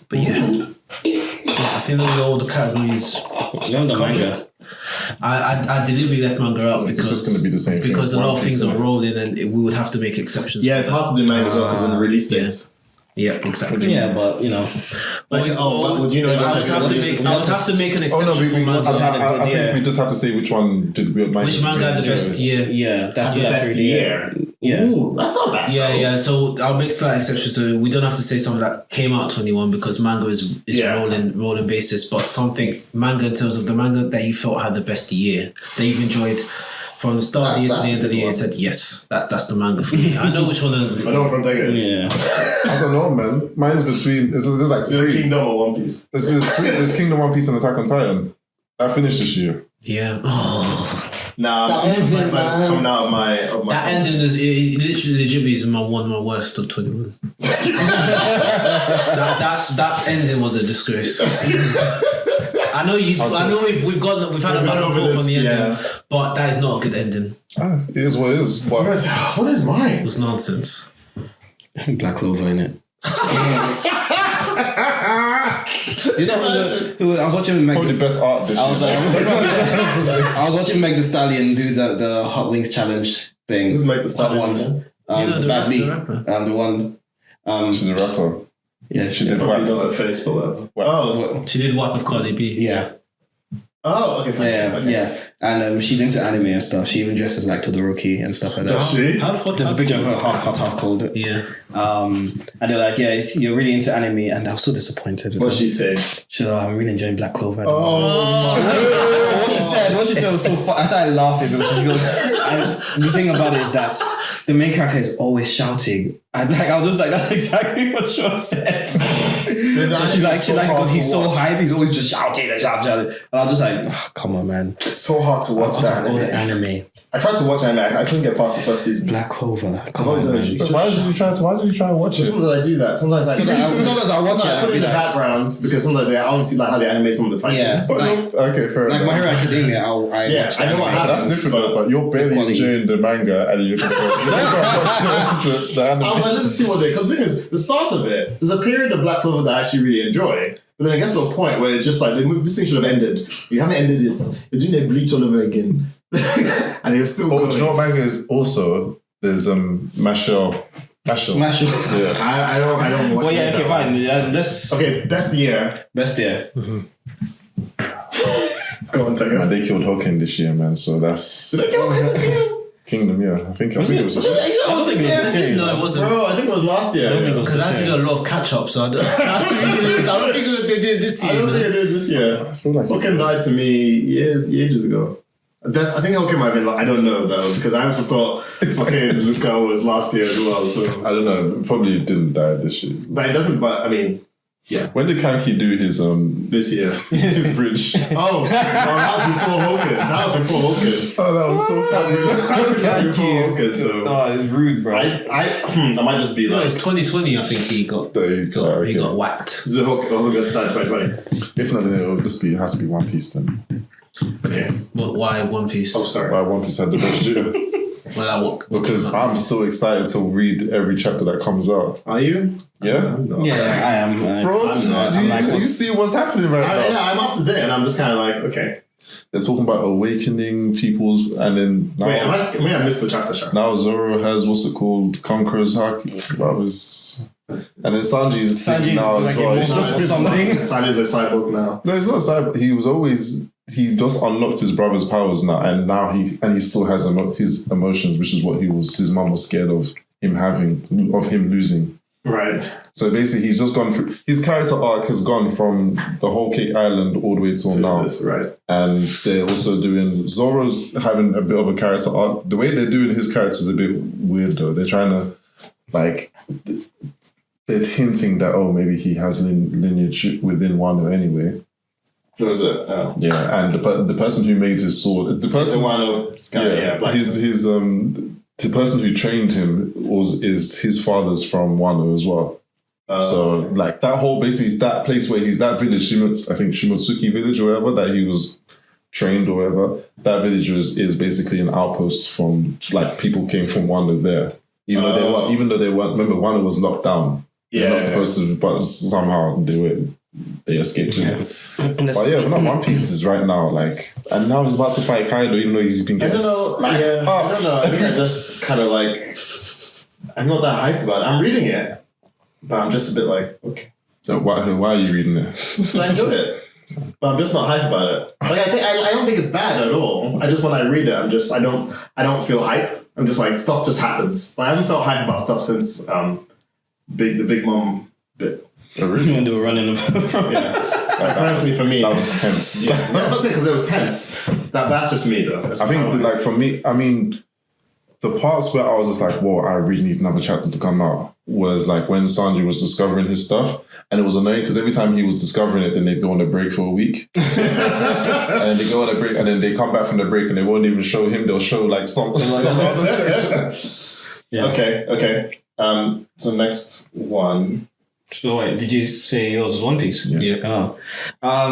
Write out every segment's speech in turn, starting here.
But yeah, I think those are all the categories. No, the manga. I deliberately left manga out It's just because going to be the same because thing. a lot One of things piece, are rolling and we would have to make exceptions. Yeah, it's hard to do manga as well because in the release dates. Yeah, exactly. Yeah, but you know, Like, would you know? I would have to make an exception for manga. I think we just have to say which one did we Which manga had the best year? yeah, that's best really year. Yeah. Ooh, that's not bad. Yeah. So I'll make slight exceptions. So we don't have to say something that came out 21 because manga is rolling basis, but something manga in terms of the manga that you felt had the best year that you've enjoyed from the start of the year to the end of the year. Said yes, that's the manga for me. I know which one. I know what from that is. Yeah. I don't know, man. Mine's between. There's like three. Kingdom or One Piece. There's Kingdom, One Piece, and Attack on Titan. I finished this year. Yeah. Nah, I'm talking about it's coming out of my. That ending is literally legitimately is one of my worst of 21. that ending was a disgrace. I know we've had a back and forth on the ending, but that is not a good ending. It is what it is. But what is mine? It was nonsense. Black Clover in it. You know, I was watching Meg. probably the best art this year. I was watching Meg Thee Stallion do the Hot Wings challenge thing. Who's Meg Thee Stallion? The Bad B, rapper. the one. She's a rapper. Yeah, She did Probably what? not at face, but whatever. Oh, She did what with Cardi B. Yeah. Oh, okay, fine. Yeah. And she's into anime and stuff. She even dresses like Todoroki and stuff like that. Does she? There's a picture of her half cold. Yeah. And they're like, yeah, you're really into anime, and I was so disappointed. What she said? She said, I'm really enjoying Black Clover. What she said was so fun. I started laughing because she goes, the thing about it is that the main character is always shouting. And I was just like, that's exactly what Sean said. And she's like, because he's so hype, he's always just shouting and shouting. And I was just like, oh, come on, man. It's so hard to watch that. All the anime. I tried to watch anime. I couldn't get past the first season. Black Clover. Come on, man. why did you try to watch it? Sometimes I do that. Sometimes I watch it. I put it in the background because sometimes I want to see like how they animate some of the fight Yeah. scenes. Okay, fair Like enough. My Hero Academia, I Yeah, I know what happens. That's different though, but you're barely Quality. enjoying the manga and you're the anime. I was like, let's just see what they. Because the thing is, the start of it, there's a period of Black Clover that I actually really enjoy. But then it gets to a point where it's just like, this thing should have ended. You haven't ended it. You're doing a bleach all over again. And it's still going. Do you know what manga is also? There's Mashal. Mashup. Yeah. I don't watch Well, yeah, that okay, one. fine. This Okay, best year. best year. Go on, take Man, it. they killed Hawking this year, man. So that's Did they go on this year? Kingdom. Yeah, I think it was. I don't think it's this year. No, it wasn't. Bro, I think it was last year. Because I had to do a lot of catch up, so I don't think they did this I year. don't think it did this year. I feel like Hawking died to me ages ago. I think Hawking might have been like, I don't know though, because I also thought Hawking Luca was last year as well. So, I don't know. Probably didn't die this year. but it doesn't. But I mean, When did Kanki do his this year. his bridge? Oh, that was before Hawking. Oh, that was so funny. That was before Hawking. So Oh, it's rude, bro. I might just be No, like, it's 2020. I think he got whacked. is it Hawking died 2020? If not, then it'll just be. It has to be One Piece then. Okay. But why One Piece? Oh, sorry. Why One Piece had the best year? Because I'm still excited to read every chapter that comes out. Are you? Yeah. No. Yeah, I am. Bro, you see what's happening right now? Yeah, I'm up to date, and I'm just kind of like, okay. They're talking about awakening people's, and then now, Wait, I missed the chapter, Sean. now Zoro has what's it called, Conqueror's Haki. That was, and then Sanji's thinking now as well. It's just something. Sanji's a cyborg now. no, it's not a side. He just unlocked his brother's powers now, and now he still has his emotions, which is what his mum was scared of him losing. Right. So basically, he's just gone through. His character arc has gone from the whole Cake Island all the way till now. This, right. And they're also doing Zoro's having a bit of a character arc. The way they're doing his character is a bit weird though. They're trying to they're hinting that maybe he has lineage within Wano anyway. What was it? Oh. Yeah, and the person who made his sword, the person the person who trained him is his father's from Wano as well. So like that whole basically that place where he's that village, I think Shimotsuki village or whatever that he was trained or whatever. That village is basically an outpost from like people came from Wano there. Even though they weren't. Remember, Wano was locked down. They're not supposed to, but somehow they escaped it. But yeah, no, One Piece is right now, like, and now he's about to fight Kaido, even though he's been getting smacked up. I don't know. I think I just kind of like, I'm not that hyped about it. I'm reading it, but I'm just a bit like, okay. So why are you reading it? So I enjoy it, but I'm just not hyped about it. Like I don't think it's bad at all. I just when I read it, I don't feel hype. I'm just like stuff just happens. Like, I haven't felt hype about stuff since the Big Mom bit. Oh, really? When they were running Yeah. Personally, for me, that was tense. Yeah, no, that's not saying because it was tense. That's just me though. That's I think like for me, I mean, the parts where I was just like, whoa, I really need another chapter to come out was like when Sanji was discovering his stuff, and it was annoying because every time he was discovering it, then they'd go on a break for a week. And then they go on a break and then they come back from the break and they won't even show him, they'll show like some other section. Yeah. Okay. So next one. So wait, did you say yours was One Piece? Yeah. Oh.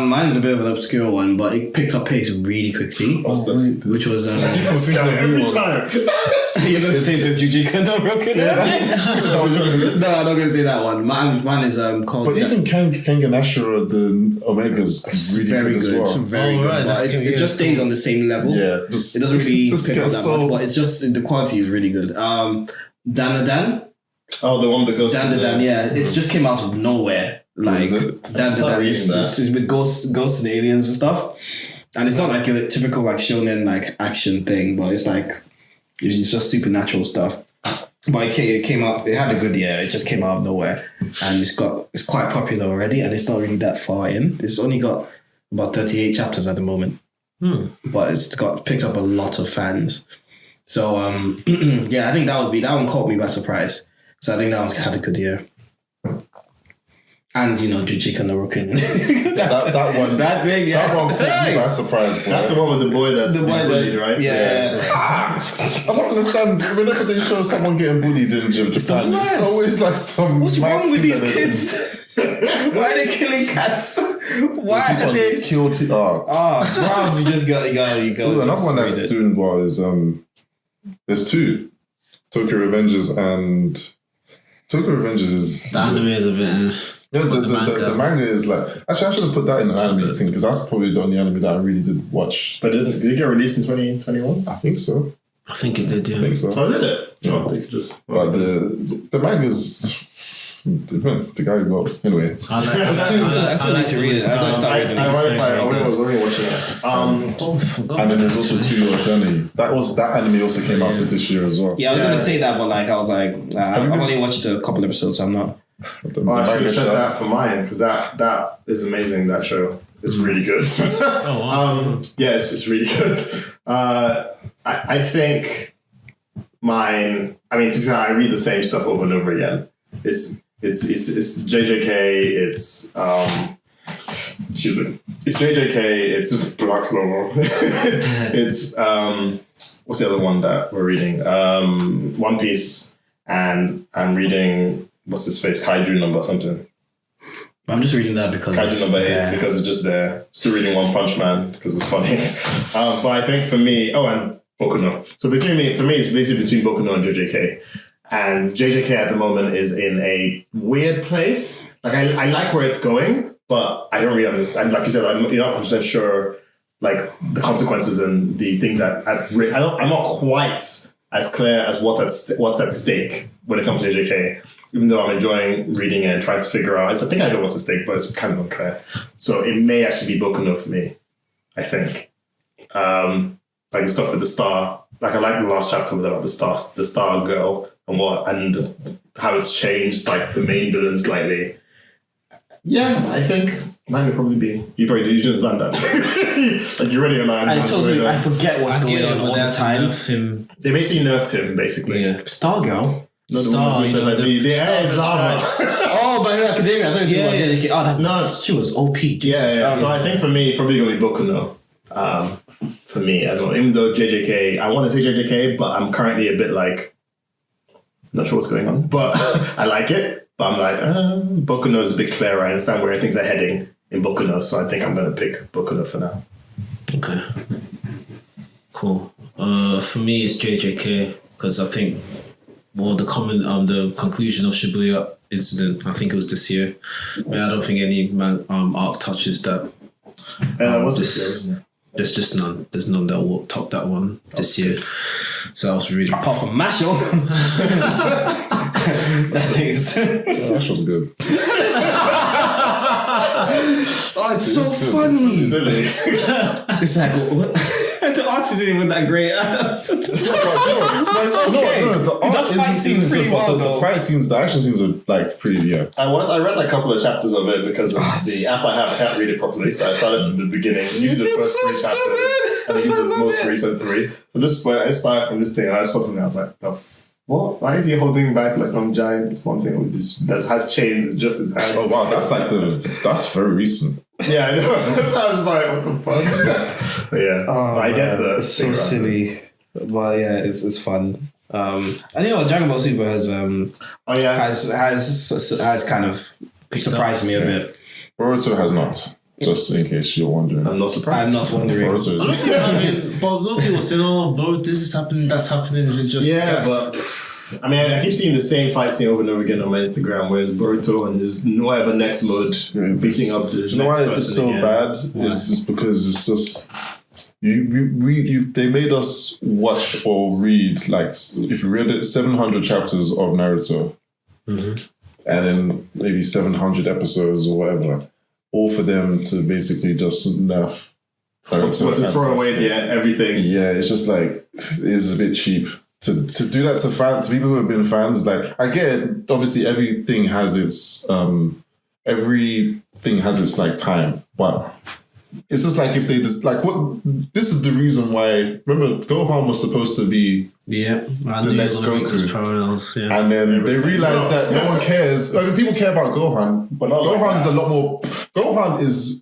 Mine's a bit of an obscure one, but it picked up pace really quickly. What's this? Which was Every time. you're gonna say the Jujutsu no Broken? No, I'm not gonna say that one. Mine is called. But even Kengan Ashura, the Omega's really very good as well. very good. Right, But it just stays on the same level. Yeah, It doesn't really pick up that so much, but it's just the quality is really good. Dan. Oh, the one that goes. Dan, yeah, it just came out of nowhere. Like Is it? Dan, reading that. it's with ghosts and aliens and stuff, and it's not like a typical like shonen like action thing, but it's like it's just supernatural stuff. But it came up. It had a good year. It just came out of nowhere, and it's quite popular already, and it's not really that far in. It's only got about 38 chapters at the moment, but it's picked up a lot of fans. So yeah, I think that one caught me by surprise. So I think that one's had a good year. And Jujutsu no Roken. that one. That thing, yeah. That one caught me by surprise, bro. That's the one with the boy that's bullied, right? Yeah. I don't understand. Whenever they show someone getting bullied in Japan, worst. it's always like some. What's wrong with these that they- kids? Why are they killing cats? Why This are one they? killed. Bruv, you just go. Ooh, another one that's read it. doing well is there's two, Tokyo Revengers and Tokyo Revengers is The anime is a bit. yeah. the The manga is like actually I should have put that in the anime Super. thing because that's probably the only anime that I really did watch. But did it get released in 2021? I think so. I think it did, yeah. I think so. Oh, did it? Oh, they could just. But the manga's the guy got anyway. I still need to read it. I started reading I was already watching it. And then there's also Two Year Eternity. That anime also came out this year as well. Yeah, I was gonna say that, but like I was like, I've you only watched a couple episodes, so I'm not. The Oh, I should manga have said show. that for mine because that is amazing. That show is really good. Oh, wow. Yeah, it's really good. I think mine. I mean, to be fair, I read the same stuff over and over again. It's JJK. It's It's JJK. It's Black Clover. It's what's the other one that we're reading? One Piece, and I'm reading what's his face Kaiju number something. I'm just reading that because Kaiju number 8 yeah. because it's just there. Still reading One Punch Man because it's funny. But I think for me, and Boku no. So for me, it's basically between Boku no and JJK. And JJK at the moment is in a weird place. Like I like where it's going, but I don't really understand. Like you said, I'm not 100% sure. Like the consequences and the things I'm not quite as clear as what's at stake when it comes to JJK. Even though I'm enjoying reading it and trying to figure out, I think I know what's at stake, but it's kind of unclear. So it may actually be Boku no for me. I think. Like the stuff with the star. Like I like the last chapter about the star girl. And how it's changed, like the main villain slightly. Yeah, I think mine would probably be. You didn't understand that. Like you're ready on that. I forget what's going on all the time. Him. They basically nerfed him, basically. Yeah. Stargirl. No, the Star, one who says like the air is lava. Oh, by Hero Academia. I thought you were talking about JJK. Oh, that, No. she was OP. Jesus. Yeah. So I think for me, probably gonna be Boku no. For me, I don't know. Even though JJK, I want to say JJK, but I'm currently a bit like. Not sure what's going on, but I like it. But I'm like, Boku no is a bit clearer. I understand where things are heading in Boku no, so I think I'm going to pick Boku no for now. Okay. Cool. For me, it's JJK because I think, the conclusion of Shibuya incident. I think it was this year. I don't think any arc touches that. What's this year, isn't it? There's just none. There's none that will top that one this year. So that was really. Apart from Mashal. That thing is. That was good. Oh, it's so funny. It's silly. It's like, what? The art isn't even that great. It's okay. The art fight scenes pretty well, the fight scenes, the action scenes are like pretty, yeah. I read a couple of chapters of it because of the app I have. I can't read it properly, so I started from the beginning. Usually the first 3 chapters, and I use the most recent 3. So this when I started from this thing, and I saw something, I was like, what? Why is he holding back like some giant something with this that has chains in just his hand? Oh wow, that's very recent. Yeah, I know. So I was like, what the fuck? But yeah, I get the. It's so silly. Well, yeah, it's fun. And you know, Dragon Ball Super has has kind of surprised me a bit. Boruto has not. Just in case you're wondering. I'm not surprised. I'm not wondering. Boruto is. But a lot of people say, "Oh, bro, this is happening, that's happening." Is it just? But I mean, I keep seeing the same fight scene over and over again on my Instagram, whereas Boruto and his whatever next mode beating up the. You know why it's so bad? It's just because it's just they made us watch or read like if you read it 700 chapters of Naruto, and then maybe 700 episodes or whatever, all for them to basically just nerf. To throw away everything. Yeah, it's just like it's a bit cheap. To do that to people who have been fans, like I get it, obviously everything has its like time, but it's just like if they just like this is the reason why. Remember, Gohan was supposed to be the next Goku, and then they realized that no one cares. I mean, people care about Gohan, but Gohan is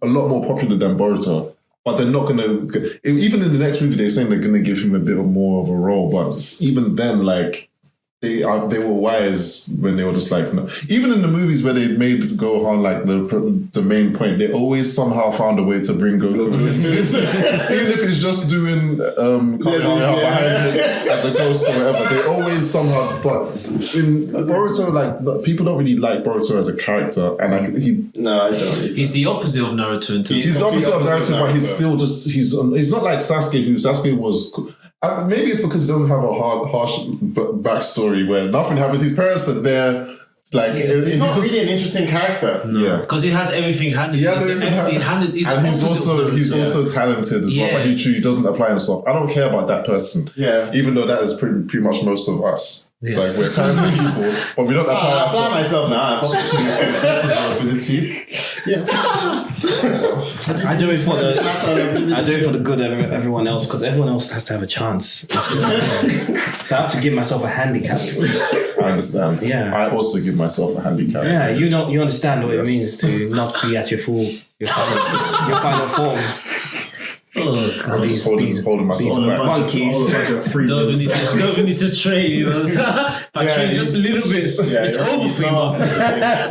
a lot more popular than Boruto. But they're not gonna. Even in the next movie, they're saying they're gonna give him a bit more of a role. But even then, like they were wise when they were just like, no. Even in the movies where they made Gohan like the main point, they always somehow found a way to bring Goku into it. Even if it's just doing behind it as a ghost or whatever, they always somehow. But in Boruto, like people don't really like Boruto as a character, and I don't. He's the opposite of Naruto in terms. He's the opposite of Naruto, but he's still just he's not like Sasuke. Sasuke was. Maybe it's because he doesn't have a harsh backstory where nothing happens. His parents are there. Like he's not really an interesting character. No. Yeah, because he has everything handed. He's also talented as well, but he truly doesn't apply himself. I don't care about that person. Yeah, even though that is pretty much most of us. Yes. Like we're talented people, but we don't apply ourselves. I apply myself now. To the best of our ability. Yes. I do it for the good of everyone else because everyone else has to have a chance. So I have to give myself a handicap. I understand. Yeah. I also give myself a handicap. Yeah, you understand what it means to not be at your final form. I'm just holding myself back. Monkeys. Don't even need to train, you know. If I train just a little bit, it's over for you.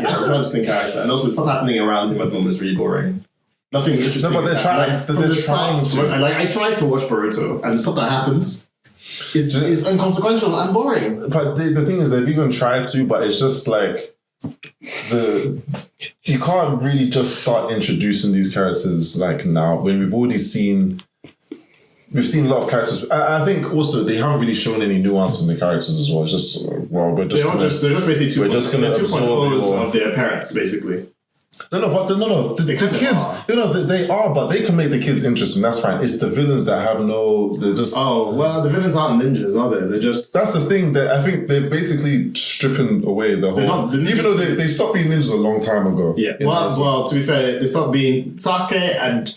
He's an interesting character. And also, stuff happening around him at the moment is really boring. Nothing interesting. No, but they're trying to. I tried to watch Boruto, and the stuff that happens is inconsequential and boring. But the thing is, they've even tried to, but it's just like you can't really just start introducing these characters like now when we've seen a lot of characters. I think also they haven't really shown any nuance in the characters as well. It's just they're just basically two points of their parents basically. The kids. They are, but they can make the kids interesting. That's fine. It's the villains that have no. They're just. Oh well, the villains aren't ninjas, are they? They're just. That's the thing. That I think they're basically stripping away the whole. Even though they stopped being ninjas a long time ago. Yeah. Well, to be fair, they stopped being Sasuke and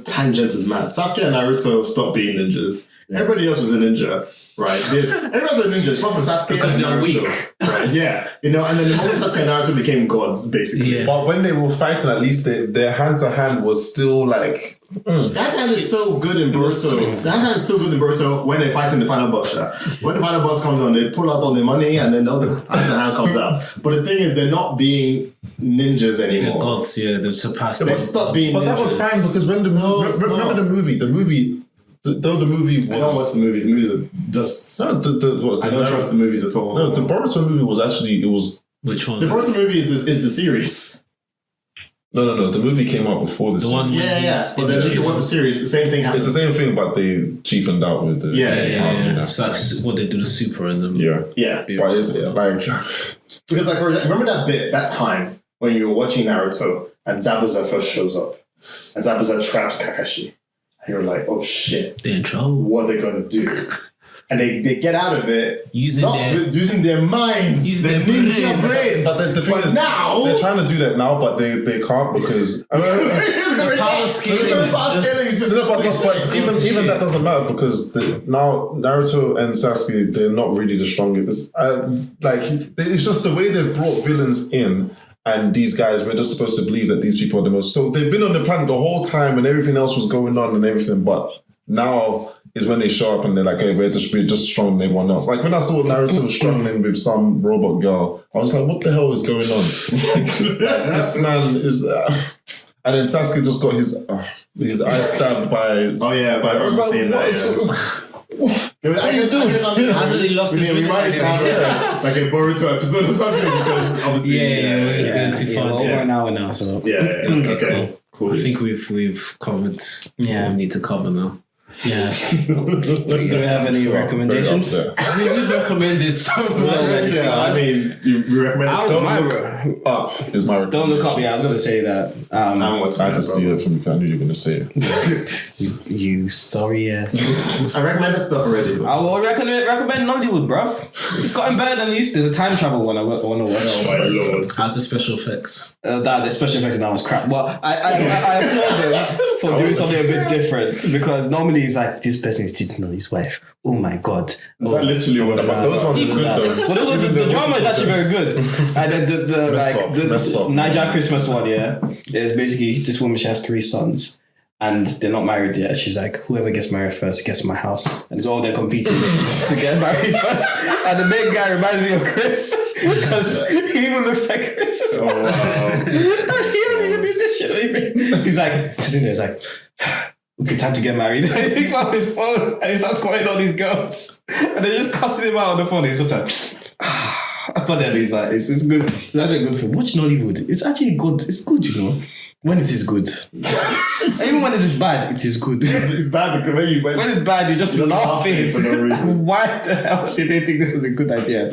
tangent is mad. Sasuke and Naruto stopped being ninjas. Yeah. Everybody else was a ninja. Right, everyone's a ninja, apart from Sasuke because they're weak. Right, yeah, and then the moment Sasuke and Naruto became gods, basically. Yeah. But when they were fighting, at least their hand to hand was still like. That hand is still good in Boruto. That hand is still good in Boruto when they fight in the final boss. When the final boss comes on, they pull out all the money, and then the hand comes out. But the thing is, they're not being ninjas anymore. They're gods, yeah, they've surpassed. They've stopped being. But ninjas. That was fine because when remember the movie. Though the movie was... I don't watch the movies. The movies are just... I don't trust the movies at all. No, the Boruto movie was actually... It was Which one? The Boruto movie is the series. No. The movie came out before this. The one. Yeah. But then if you want the series, the same thing happens. It's the same thing, but they cheapened out with the. Yeah. It's like what they do the super and them. Yeah. But it's like because like for example, remember that bit that time when you were watching Naruto and Zabuza first shows up and Zabuza traps Kakashi and you're like, oh shit, They're in trouble. what are they gonna do? And they get out of it using their minds, using their ninja brains. But the thing is, now they're trying to do that now, but they can't because the power scaling is just but even that doesn't matter because now Naruto and Sasuke, they're not really the strongest. It's just the way they've brought villains in. And these guys, we're just supposed to believe that these people are the most. So they've been on the planet the whole time and everything else was going on and everything. But now is when they show up and they're like, hey, we're just stronger than everyone else. Like when I saw Naruto struggling with some robot girl, I was like, what the hell is going on? This man is... and then Sasuke just got his eyes stabbed by... Oh yeah, by seeing that. Hasn't he lost his we might have like a Boruto episode or something because obviously we're going too far. Over an hour now, so okay, cool. I think we've covered what we need to cover now. Yeah. Do we have any recommendations? I mean, we've recommended so much. I mean, you recommend Don't Look Up is my recommendation. Don't Look Up, yeah, I was going to say that. I had to steal it from you. I knew you were going to say it. you sorry ass. I recommended stuff already. I will recommend Nollywood, bruv. It's gotten better than it used to. There's a time travel one I want to watch. Oh my lord. How's the special effects? The special effects now was crap. But I applaud them for doing something a bit different because normally it's like this person is cheating on his wife. Oh my god! Is that literally what? But those ones are good though. Well, the drama is actually very good. And then the Niger Christmas one, is basically this woman. She has 3 sons. And they're not married yet. She's like, whoever gets married first gets my house. And it's all they're competing to get married first. And the main guy reminds me of Chris. Because he even looks like Chris. Oh, wow. He's a musician. He's like, sitting there, he's like, okay, time to get married. And he picks up his phone and he starts calling all these girls. And they're just cussing him out on the phone. He's just like, but then he's like, it's good. It's actually a good film. Watch Nollywood. It's actually good. It's good, you know. When it is good. Even when it is bad, it is good. It's bad because when it's bad, you're just laughing. For no reason. Why the hell did they think this was a good idea?